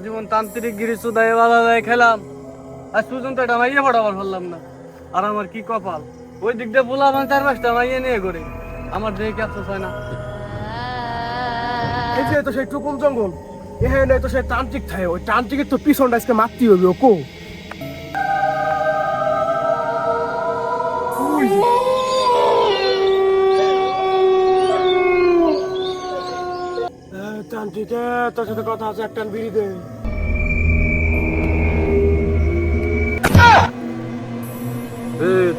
জীবন তান্ত্রিক গিরি সুদায় বাধা দেয় খেলাম, আজ পর্যন্ত এটা মাইয়ে পড়াবার পারলাম না। আর আমার কি কপাল, ওই দিক দিয়ে বলা আমার 4-5টা মাইয়ে নিয়ে করে আমার দেহে ক্যাপসাস হয় না। এই যে তো সেই টুকুম জঙ্গল, এখানে তো সেই তান্ত্রিক থাকে, ওই তান্ত্রিকের তো পিছনটা আজকে মারতে হবে ওকো। তান্ত্রিক তোর সাথে কথা আছে, একটা বিড়ি দে।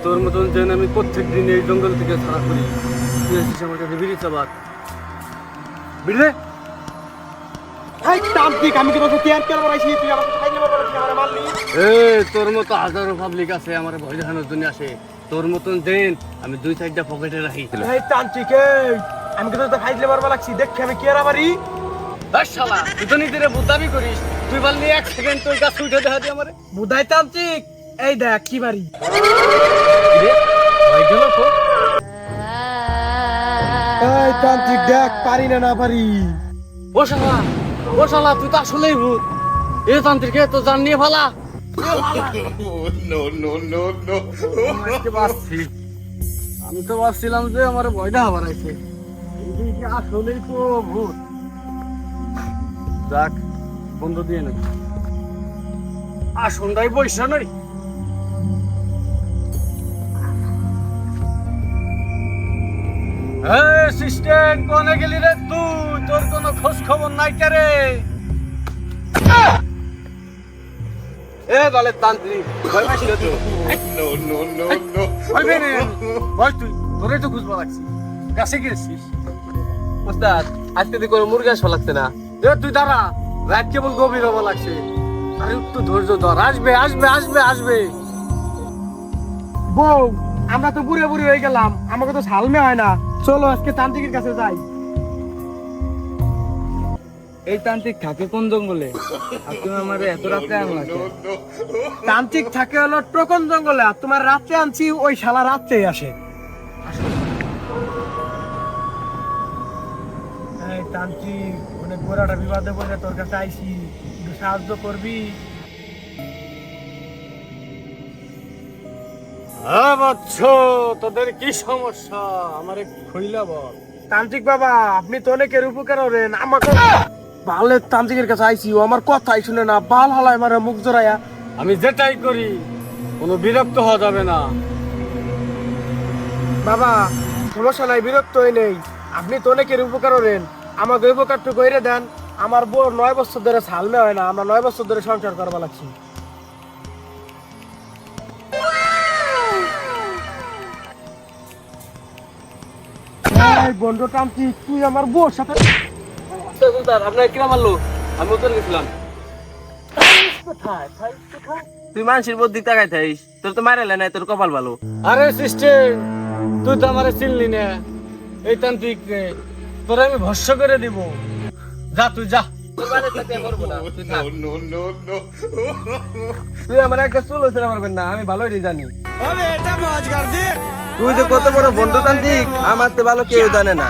তোর মতন যেন আমি প্রত্যেক দিন এই জঙ্গল থেকে ছাড়া করি, তুই এসেছিস আমার কাছে বিড়ি চাবার। বিড়ি দে। তান্ত্রিক আমি কি তোকে কেয়ার কেয়ার বানাইছি, তুই আমাকে খাইলে বলছিস আমারে মারলি। তোর মতো হাজারো পাবলিক আছে আমার ভয় দেখানোর জন্য আসে, তোর মতন দেন আমি 2-4টা পকেটে রাখি। এই তান্ত্রিক আমি কি তোকে খাইলে মারবা লাগছি, দেখি আমি কেয়ার পারি। শালা তুই তো নিজের বুদ্ধামি করিস, তুই বললি 1 সেকেন্ড তোর কাছে উঠে দেখা দি আমারে। বুধাই তান্ত্রিক এই দেখ কি বাড়ি। এই তান্ত্রিক দেখ পারি না না পারি। ও শালা তুই তো আসলেই ভূত। এ তান্ত্রিকে তো জান নিয়ে ফালা। আমি তো ভাবছিলাম যে আমার ভয়টা হবার আছে, আসলেই তো ভূত। যাক বন্ধ দিয়ে নাকি আসন্দাই পয়সা নই। সিস্টেম কোনে গেলি রে তুই, তোর কোনো খোঁজ খবর নাই কে? বলে তান্ত্রিক ভয় পাইছিল তো? ভয় পেয়ে নে ভয়, তুই তোরে তো খুঁজবা লাগছি, কাছে গেছিস। ওস্তাদ আজকে তুই কোনো মুরগা শো লাগছে না। তুই দাঁড়া, রাত কেবল গভীর হবা লাগছে। আরে একটু ধৈর্য ধর, আসবে আসবে আসবে আসবে। বউ আমরা তো বুড়ে বুড়ি হয়ে গেলাম, আমাকে তো সালমে হয় না, চলো আজকে তান্ত্রিকের কাছে যাই। এই তান্ত্রিক থাকে কোন জঙ্গলে? আর তুমি আমার এত রাত্রে আনলা কেন? তান্ত্রিক থাকে হলো টোকন জঙ্গলে, আর তোমার রাত্রে আনছি ওই শালা রাত্রেই আসে। এই তান্ত্রিক অনেক গোড়াটা বিবাদে বলে তোর কাছে আইছি, একটু সাহায্য করবি? হ্যাঁ বৎস, তোদের কি সমস্যা আমারে খুইলা বল। তান্ত্রিক বাবা আপনি তো অনেকের উপকার করেন, আমাকে ভালো তান্ত্রিকের কাছে আইছি, ও আমার কথাই শুনে না, বাল হালায় মারে মুখ জড়াইয়া। আমি যেটাই করি কোনো বিরক্ত হওয়া যাবে না। বাবা সমস্যা নাই, বিরক্ত হই নেই, আপনি তো অনেকের উপকার করেন, আমাকে উপকারটুকু করে দেন। আমার বউ 9 বছর ধরে সালমে হয় না, আমরা 9 বছর ধরে সংসার করবা লাগছি। বন্ধু তান্ত্রিক তুই আমার বউর সাথে আপনার কিরা মারলো? আমি উত্তর গেছিলাম। তুই মানুষের বুদ্ধি তাকাই থাইস, তোর তো মারালে নাই, তোর কপাল ভালো। আরে সিস্টেম তুই তো আমারে চিনলি না, এই তান্ত্রিক রে তোরা আমি ভস্য করে দিব। যা তুই যা, তুই আমার একটা চুল হয়েছে মারবেন না, আমি ভালোই জানি। এটা মজগার দি তুই যে কত বড় বন্ধুতান্ত্রিক আমার তো ভালো কেউ জানে না।